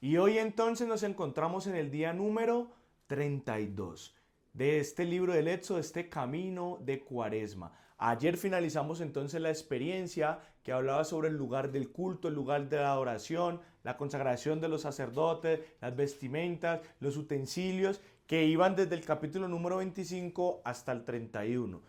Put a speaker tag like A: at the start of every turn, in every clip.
A: Y hoy entonces nos encontramos en el día número 32 de este libro del Éxodo, de este camino de Cuaresma. Ayer finalizamos entonces la experiencia que hablaba sobre el lugar del culto, el lugar de la adoración, la consagración de los sacerdotes, las vestimentas, los utensilios que iban desde el capítulo número 25 hasta el 31.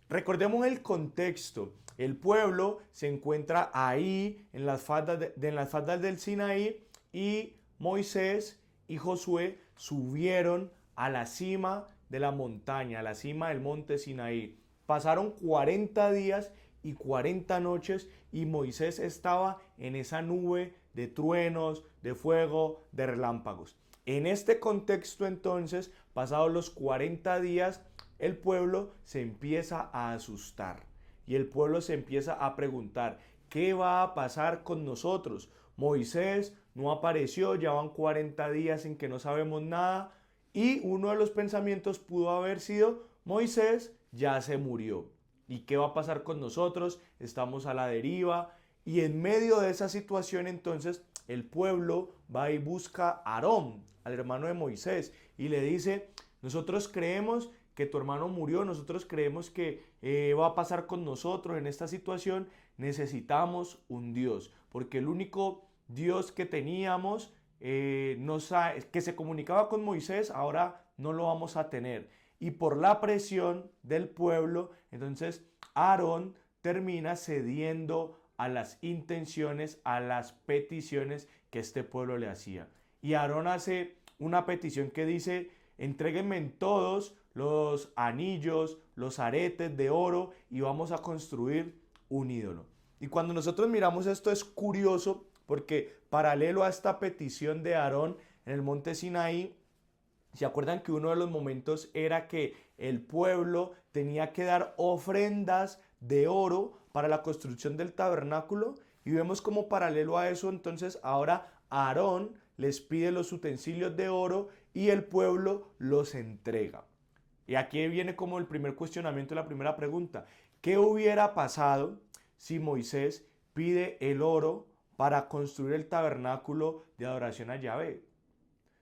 A: Recordemos el contexto. El pueblo se encuentra ahí en las faldas del Sinaí y Moisés y Josué subieron a la cima de la montaña, a la cima del monte Sinaí. Pasaron 40 días y 40 noches y Moisés estaba en esa nube de truenos, de fuego, de relámpagos. En este contexto entonces, pasados los 40 días, el pueblo se empieza a asustar y el pueblo se empieza a preguntar, ¿qué va a pasar con nosotros? Moisés no apareció, ya van 40 días en que no sabemos nada y uno de los pensamientos pudo haber sido, Moisés ya se murió. ¿Y qué va a pasar con nosotros? Estamos a la deriva. Y en medio de esa situación entonces el pueblo va y busca a Aarón, al hermano de Moisés, y le dice, nosotros creemos que tu hermano murió, nosotros creemos que va a pasar con nosotros en esta situación, necesitamos un Dios, porque el único Dios que teníamos, que se comunicaba con Moisés, ahora no lo vamos a tener. Y por la presión del pueblo, entonces Aarón termina cediendo a las intenciones, a las peticiones que este pueblo le hacía. Y Aarón hace una petición que dice, entréguenme en todos los anillos, los aretes de oro y vamos a construir un ídolo. Y cuando nosotros miramos esto es curioso porque paralelo a esta petición de Aarón en el monte Sinaí, ¿se acuerdan que uno de los momentos era que el pueblo tenía que dar ofrendas de oro para la construcción del tabernáculo? Y vemos como paralelo a eso, entonces ahora Aarón les pide los utensilios de oro y el pueblo los entrega. Y aquí viene como el primer cuestionamiento, la primera pregunta. ¿Qué hubiera pasado si Moisés pide el oro para construir el tabernáculo de adoración a Yahvé?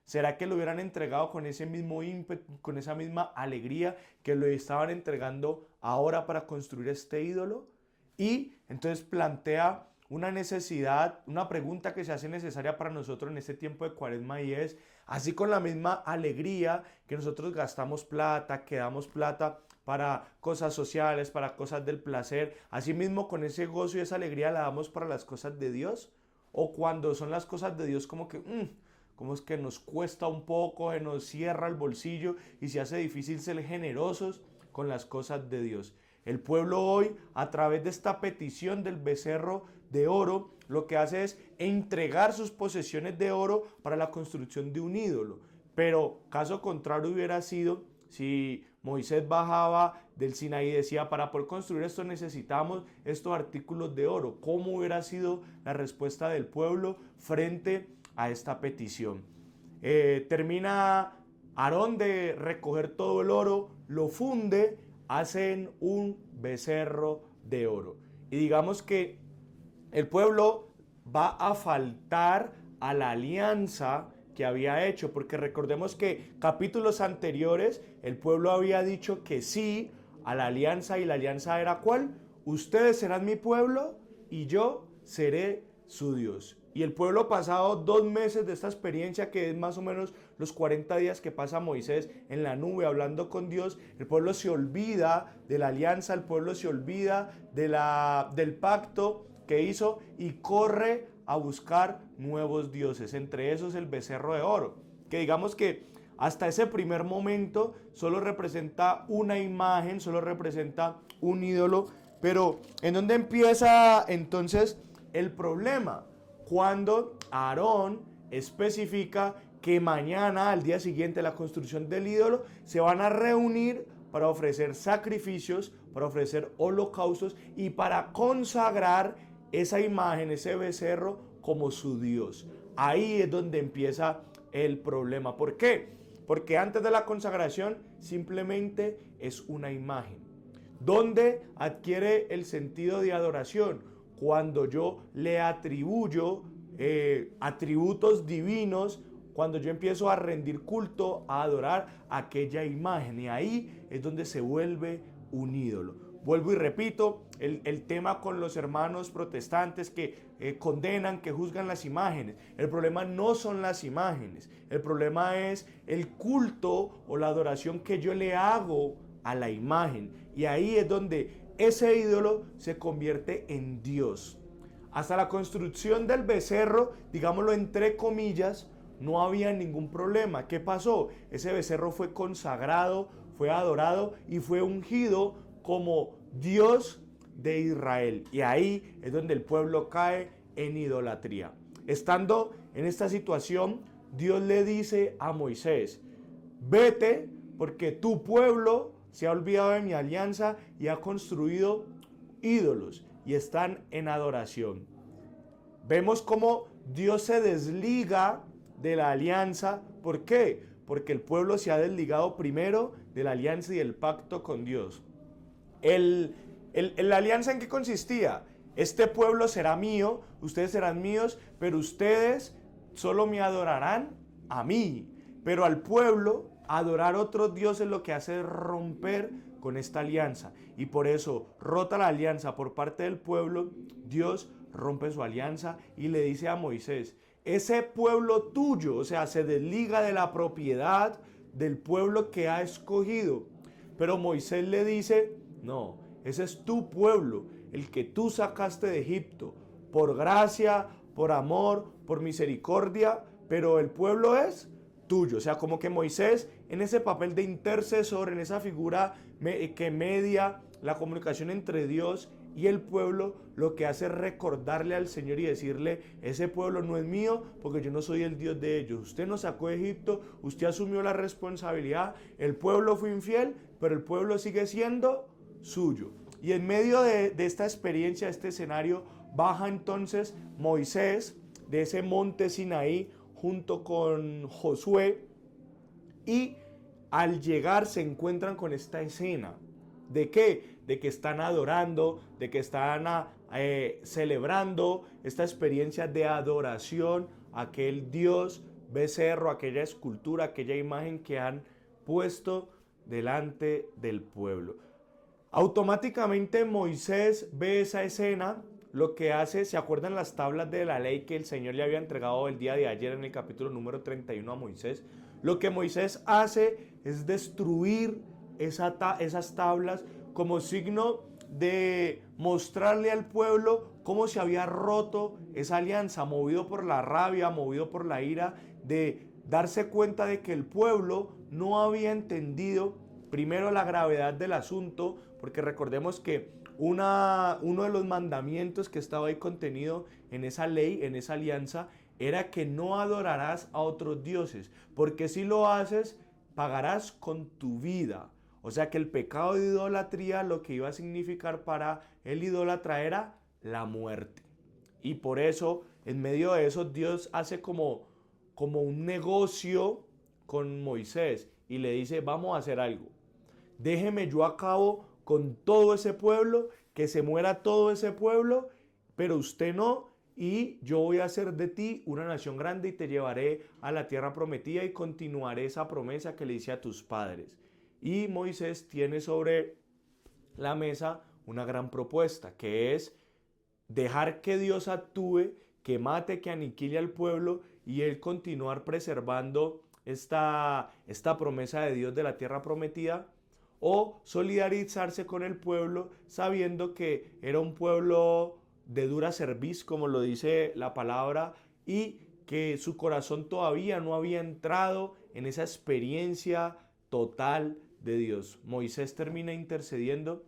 A: ¿Será que lo hubieran entregado con ese mismo ímpetu, con esa misma alegría que lo estaban entregando ahora para construir este ídolo? Y entonces plantea una necesidad, una pregunta que se hace necesaria para nosotros en este tiempo de Cuaresma y es, así con la misma alegría que nosotros gastamos plata, que damos plata para cosas sociales, para cosas del placer, así mismo con ese gozo y esa alegría la damos para las cosas de Dios, o cuando son las cosas de Dios como que como es que nos cuesta un poco, se nos cierra el bolsillo y se hace difícil ser generosos con las cosas de Dios. El pueblo hoy, a través de esta petición del becerro de oro, lo que hace es entregar sus posesiones de oro para la construcción de un ídolo. Pero caso contrario hubiera sido si Moisés bajaba del Sinaí y decía, para poder construir esto necesitamos estos artículos de oro. ¿Cómo hubiera sido la respuesta del pueblo frente a esta petición? Termina Aarón de recoger todo el oro, lo funde, hacen un becerro de oro. Y digamos que el pueblo va a faltar a la alianza que había hecho, porque recordemos que capítulos anteriores el pueblo había dicho que sí a la alianza y la alianza era ¿cuál? Ustedes serán mi pueblo y yo seré su Dios. Y el pueblo pasado 2 meses de esta experiencia, que es más o menos los 40 días que pasa Moisés en la nube hablando con Dios, el pueblo se olvida de la alianza, el pueblo se olvida del pacto que hizo y corre a buscar nuevos dioses, entre esos el becerro de oro, que digamos que hasta ese primer momento solo representa una imagen, solo representa un ídolo, pero ¿en dónde empieza entonces el problema? Cuando Aarón especifica que mañana, al día siguiente de la construcción del ídolo, se van a reunir para ofrecer sacrificios, para ofrecer holocaustos y para consagrar esa imagen, ese becerro, como su Dios. Ahí es donde empieza el problema. ¿Por qué? Porque antes de la consagración simplemente es una imagen. ¿Dónde adquiere el sentido de adoración? Cuando yo le atribuyo atributos divinos, cuando yo empiezo a rendir culto, a adorar aquella imagen. Y ahí es donde se vuelve un ídolo. Vuelvo y repito, el tema con los hermanos protestantes que condenan, que juzgan las imágenes. El problema no son las imágenes. El problema es el culto o la adoración que yo le hago a la imagen. Y ahí es donde ese ídolo se convierte en Dios. Hasta la construcción del becerro, digámoslo entre comillas, no había ningún problema. ¿Qué pasó? Ese becerro fue consagrado, fue adorado y fue ungido como Dios de Israel. Y ahí es donde el pueblo cae en idolatría. Estando en esta situación, Dios le dice a Moisés: vete, porque tu pueblo se ha olvidado de mi alianza y ha construido ídolos y están en adoración. Vemos cómo Dios se desliga de la alianza. ¿Por qué? Porque el pueblo se ha desligado primero de la alianza y el pacto con Dios. ¿La alianza en qué consistía? Este pueblo será mío, ustedes serán míos, pero ustedes solo me adorarán a mí. Pero al pueblo, adorar a otros dioses lo que hace es romper con esta alianza. Y por eso, rota la alianza por parte del pueblo, Dios rompe su alianza y le dice a Moisés: ese pueblo tuyo, o sea, se desliga de la propiedad del pueblo que ha escogido. Pero Moisés le dice: no, ese es tu pueblo, el que tú sacaste de Egipto, por gracia, por amor, por misericordia, pero el pueblo es tuyo. O sea, como que Moisés, en ese papel de intercesor, en esa figura que media la comunicación entre Dios y el pueblo, lo que hace es recordarle al Señor y decirle: ese pueblo no es mío porque yo no soy el Dios de ellos. Usted nos sacó de Egipto, usted asumió la responsabilidad, el pueblo fue infiel, pero el pueblo sigue siendo suyo. Y en medio de esta experiencia, de este escenario, baja entonces Moisés de ese monte Sinaí junto con Josué, y al llegar se encuentran con esta escena. ¿De qué? De que están adorando, de que están celebrando esta experiencia de adoración a aquel Dios becerro, aquella escultura, aquella imagen que han puesto delante del pueblo. Automáticamente Moisés ve esa escena, lo que hace, ¿se acuerdan las tablas de la ley que el Señor le había entregado el día de ayer en el capítulo número 31 a Moisés? Lo que Moisés hace es destruir esas tablas como signo de mostrarle al pueblo cómo se había roto esa alianza, movido por la rabia, movido por la ira, de darse cuenta de que el pueblo no había entendido primero la gravedad del asunto, porque recordemos que uno de los mandamientos que estaba ahí contenido en esa ley, en esa alianza, era que no adorarás a otros dioses, porque si lo haces, pagarás con tu vida. O sea que el pecado de idolatría lo que iba a significar para el idólatra era la muerte. Y por eso, en medio de eso, Dios hace como un negocio con Moisés y le dice: vamos a hacer algo. Déjeme yo acabo con todo ese pueblo, que se muera todo ese pueblo, pero usted no, y yo voy a hacer de ti una nación grande y te llevaré a la tierra prometida y continuaré esa promesa que le hice a tus padres. Y Moisés tiene sobre la mesa una gran propuesta, que es dejar que Dios actúe, que mate, que aniquile al pueblo y él continuar preservando esta promesa de Dios de la tierra prometida, o solidarizarse con el pueblo sabiendo que era un pueblo de dura cerviz, como lo dice la palabra, y que su corazón todavía no había entrado en esa experiencia total de Dios. Moisés termina intercediendo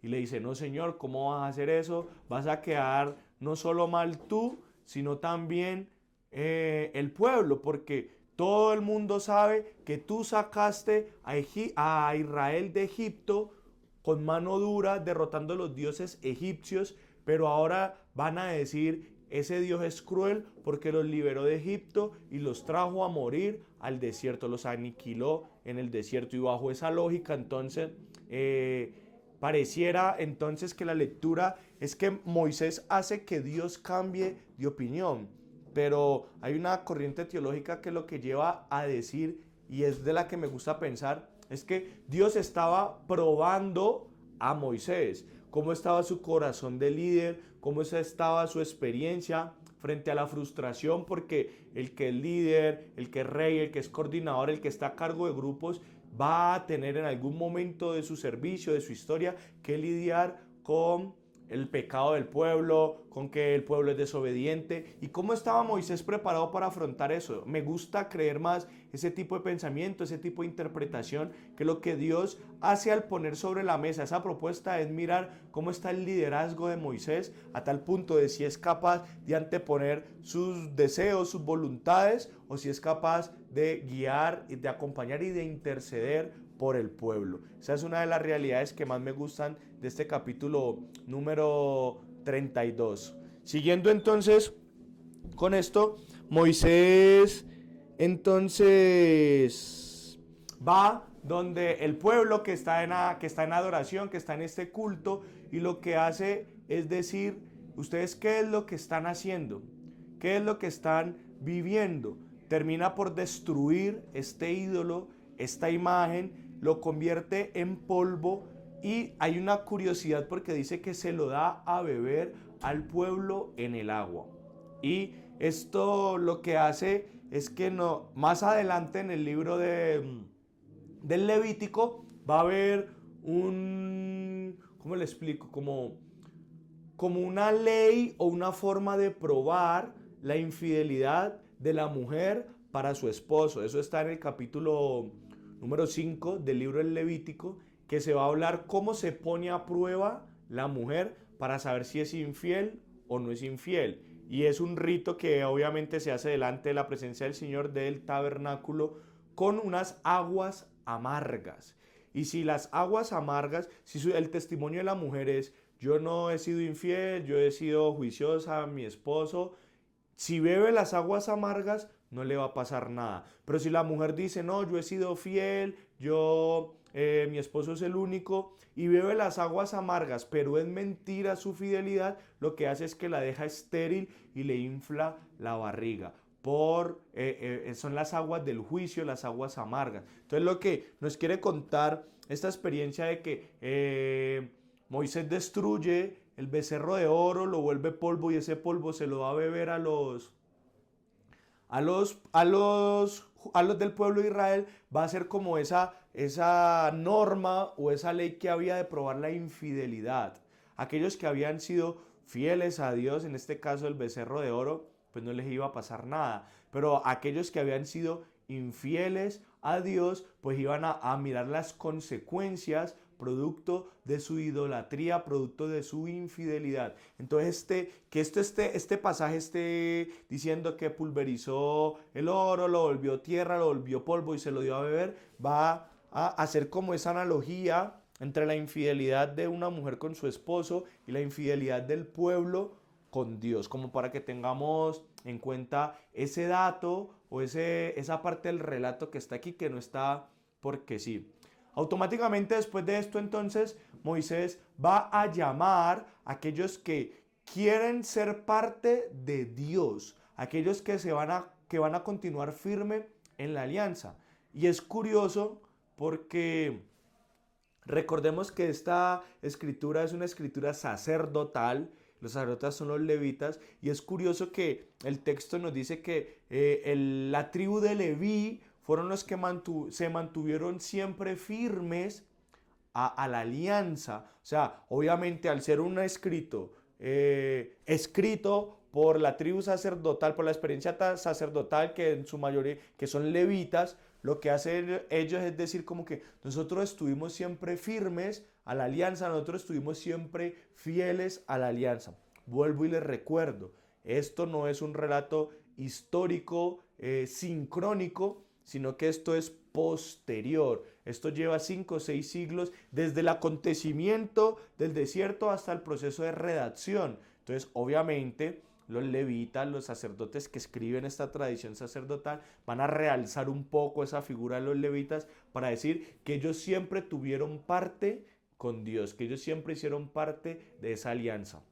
A: y le dice: no, Señor, ¿cómo vas a hacer eso? Vas a quedar no solo mal tú, sino también el pueblo, porque todo el mundo sabe que tú sacaste a Israel de Egipto con mano dura, derrotando a los dioses egipcios, pero ahora van a decir: ese Dios es cruel porque los liberó de Egipto y los trajo a morir al desierto, los aniquiló en el desierto. Y bajo esa lógica, entonces, pareciera entonces que la lectura es que Moisés hace que Dios cambie de opinión. pero hay una corriente teológica que lo que lleva a decir, y es de la que me gusta pensar, es que Dios estaba probando a Moisés, cómo estaba su corazón de líder, cómo estaba su experiencia frente a la frustración, porque el que es líder, el que es rey, el que es coordinador, el que está a cargo de grupos, va a tener en algún momento de su servicio, de su historia, que lidiar con el pecado del pueblo, con que el pueblo es desobediente. ¿Y cómo estaba Moisés preparado para afrontar eso? Me gusta creer más ese tipo de pensamiento, ese tipo de interpretación, que lo que Dios hace al poner sobre la mesa esa propuesta es mirar cómo está el liderazgo de Moisés, a tal punto de si es capaz de anteponer sus deseos, sus voluntades, o si es capaz de guiar, de acompañar y de interceder por el pueblo. Esa es una de las realidades que más me gustan de este capítulo número 32. Siguiendo entonces con esto, Moisés entonces va donde el pueblo que está en adoración, que está en este culto, y lo que hace es decir, ¿ustedes qué es lo que están haciendo? ¿Qué es lo que están viviendo? Termina por destruir este ídolo, esta imagen, lo convierte en polvo, y hay una curiosidad porque dice que se lo da a beber al pueblo en el agua. Y esto lo que hace es que no, más adelante en el libro del Levítico va a haber ¿cómo le explico? Como una ley o una forma de probar la infidelidad de la mujer para su esposo. Eso está en el capítulo número 5 del libro del Levítico, que se va a hablar cómo se pone a prueba la mujer para saber si es infiel o no es infiel. Y es un rito que obviamente se hace delante de la presencia del Señor del tabernáculo con unas aguas amargas. Y si las aguas amargas, si el testimonio de la mujer es: yo no he sido infiel, yo he sido juiciosa a mi esposo, si bebe las aguas amargas, no le va a pasar nada. Pero si la mujer dice: no, yo he sido fiel, mi esposo es el único, y bebe las aguas amargas, pero es mentira su fidelidad, lo que hace es que la deja estéril y le infla la barriga. Son las aguas del juicio, las aguas amargas. Entonces lo que nos quiere contar esta experiencia de que Moisés destruye el becerro de oro, lo vuelve polvo, y ese polvo se lo va a beber a los del pueblo de Israel, va a ser como esa norma o esa ley que había de probar la infidelidad. Aquellos que habían sido fieles a Dios, en este caso el becerro de oro, pues no les iba a pasar nada. Pero aquellos que habían sido infieles a Dios, pues iban a mirar las consecuencias producto de su idolatría, producto de su infidelidad. Entonces este pasaje esté diciendo que pulverizó el oro, lo volvió tierra, lo volvió polvo y se lo dio a beber, va a hacer como esa analogía entre la infidelidad de una mujer con su esposo y la infidelidad del pueblo con Dios, como para que tengamos en cuenta ese dato o esa parte del relato que está aquí, que no está porque sí. Automáticamente después de esto, entonces, Moisés va a llamar a aquellos que quieren ser parte de Dios, aquellos que van a continuar firme en la alianza. Y es curioso porque recordemos que esta escritura es una escritura sacerdotal. Los sacerdotes son los levitas, y es curioso que el texto nos dice que la tribu de Leví fueron los que se mantuvieron siempre firmes a la alianza. O sea, obviamente al ser un escrito por la tribu sacerdotal, por la experiencia sacerdotal, que en su mayoría que son levitas, lo que hacen ellos es decir como que nosotros estuvimos siempre firmes a la alianza, nosotros estuvimos siempre fieles a la alianza. Vuelvo y les recuerdo, esto no es un relato histórico, sincrónico, sino que esto es posterior. Esto lleva 5 o 6 siglos desde el acontecimiento del desierto hasta el proceso de redacción. Entonces, obviamente, los levitas, los sacerdotes que escriben esta tradición sacerdotal, van a realzar un poco esa figura de los levitas para decir que ellos siempre tuvieron parte con Dios, que ellos siempre hicieron parte de esa alianza.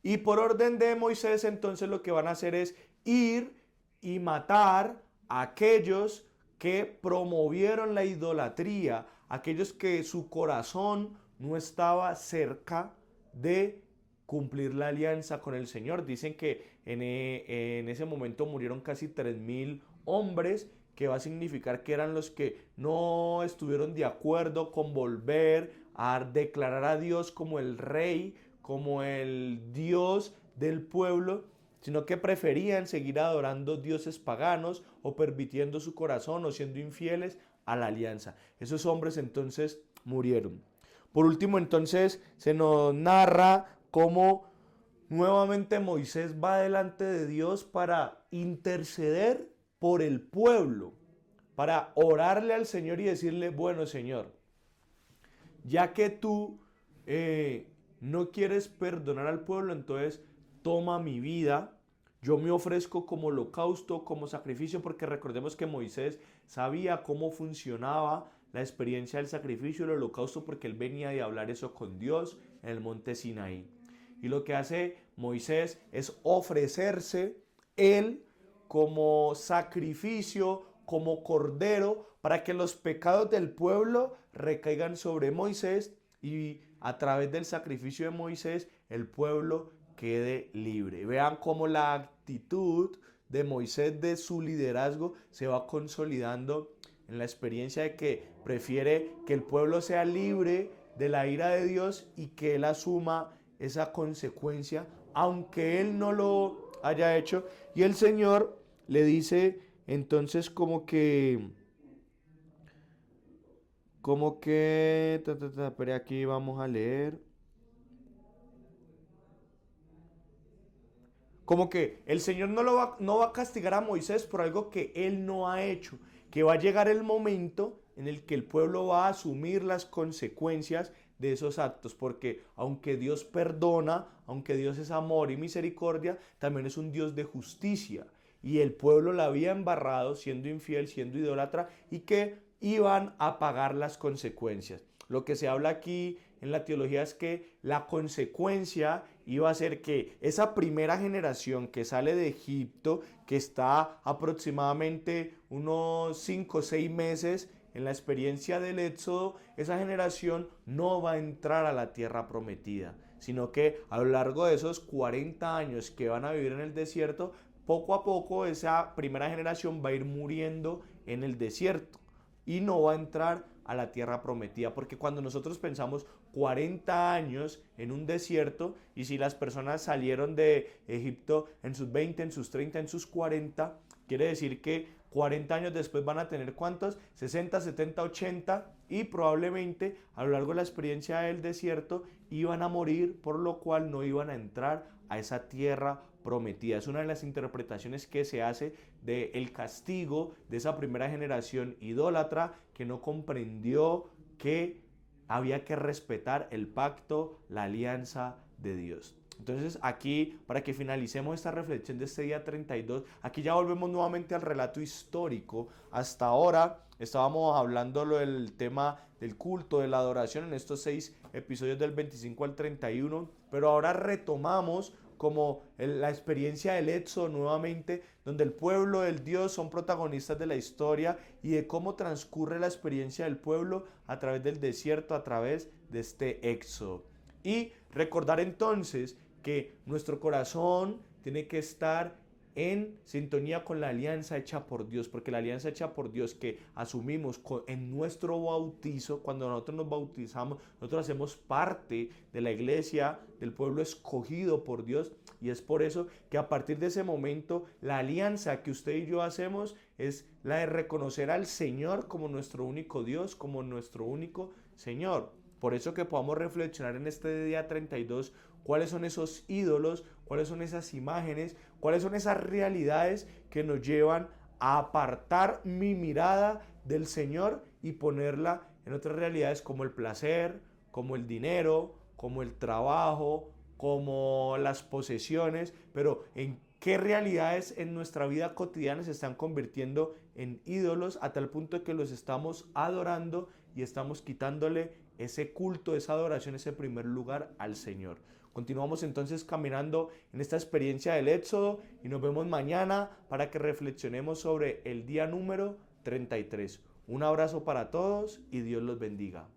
A: Y por orden de Moisés, entonces lo que van a hacer es ir y matar a aquellos que promovieron la idolatría, aquellos que su corazón no estaba cerca de cumplir la alianza con el Señor. Dicen que en ese momento murieron casi 3.000 hombres, que va a significar que eran los que no estuvieron de acuerdo con volver a declarar a Dios como el rey, como el Dios del pueblo, sino que preferían seguir adorando dioses paganos o permitiendo su corazón o siendo infieles a la alianza. Esos hombres entonces murieron. Por último, entonces se nos narra cómo nuevamente Moisés va delante de Dios para interceder por el pueblo, para orarle al Señor y decirle: bueno, Señor, ya que tú no quieres perdonar al pueblo, entonces toma mi vida. Yo me ofrezco como holocausto, como sacrificio, porque recordemos que Moisés sabía cómo funcionaba la experiencia del sacrificio y el holocausto, porque él venía de hablar eso con Dios en el monte Sinaí. Y lo que hace Moisés es ofrecerse él como sacrificio, como cordero, para que los pecados del pueblo recaigan sobre Moisés y a través del sacrificio de Moisés el pueblo quede libre. Vean cómo la actitud de Moisés, de su liderazgo, se va consolidando en la experiencia de que prefiere que el pueblo sea libre de la ira de Dios y que él asuma esa consecuencia, aunque él no lo haya hecho. Y el Señor le dice entonces pero aquí vamos a leer. Como que el Señor no va a castigar a Moisés por algo que él no ha hecho, que va a llegar el momento en el que el pueblo va a asumir las consecuencias de esos actos, porque aunque Dios perdona, aunque Dios es amor y misericordia, también es un Dios de justicia. Y el pueblo la había embarrado siendo infiel, siendo idólatra, y que iban a pagar las consecuencias. Lo que se habla aquí en la teología es que la consecuencia iba a ser que esa primera generación que sale de Egipto, que está aproximadamente unos 5 o 6 meses en la experiencia del Éxodo, esa generación no va a entrar a la tierra prometida, sino que a lo largo de esos 40 años que van a vivir en el desierto, poco a poco esa primera generación va a ir muriendo en el desierto y no va a entrar a la tierra prometida, porque cuando nosotros pensamos 40 años en un desierto, y si las personas salieron de Egipto en sus 20, en sus 30, en sus 40, quiere decir que 40 años después van a tener ¿cuántos? 60, 70, 80, y probablemente a lo largo de la experiencia del desierto iban a morir, por lo cual no iban a entrar a esa tierra prometida. Es una de las interpretaciones que se hace del castigo de esa primera generación idólatra que no comprendió que había que respetar el pacto, la alianza de Dios. Entonces aquí, para que finalicemos esta reflexión de este día 32, aquí ya volvemos nuevamente al relato histórico. Hasta ahora estábamos hablando del tema del culto, de la adoración en estos 6 episodios del 25 al 31, pero ahora retomamos como la experiencia del Éxodo nuevamente, donde el pueblo del Dios son protagonistas de la historia y de cómo transcurre la experiencia del pueblo a través del desierto, a través de este Éxodo. Y recordar entonces que nuestro corazón tiene que estar en sintonía con la alianza hecha por Dios, porque la alianza hecha por Dios que asumimos en nuestro bautizo, cuando nosotros nos bautizamos, nosotros hacemos parte de la iglesia, del pueblo escogido por Dios, y es por eso que a partir de ese momento la alianza que usted y yo hacemos es la de reconocer al Señor como nuestro único Dios, como nuestro único Señor. Por eso que podamos reflexionar en este día 32 cuáles son esos ídolos, cuáles son esas imágenes, cuáles son esas realidades que nos llevan a apartar mi mirada del Señor y ponerla en otras realidades como el placer, como el dinero, como el trabajo, como las posesiones, pero en qué realidades en nuestra vida cotidiana se están convirtiendo en ídolos a tal punto que los estamos adorando y estamos quitándole ese culto, esa adoración, ese primer lugar al Señor. Continuamos entonces caminando en esta experiencia del Éxodo y nos vemos mañana para que reflexionemos sobre el día número 33. Un abrazo para todos y Dios los bendiga.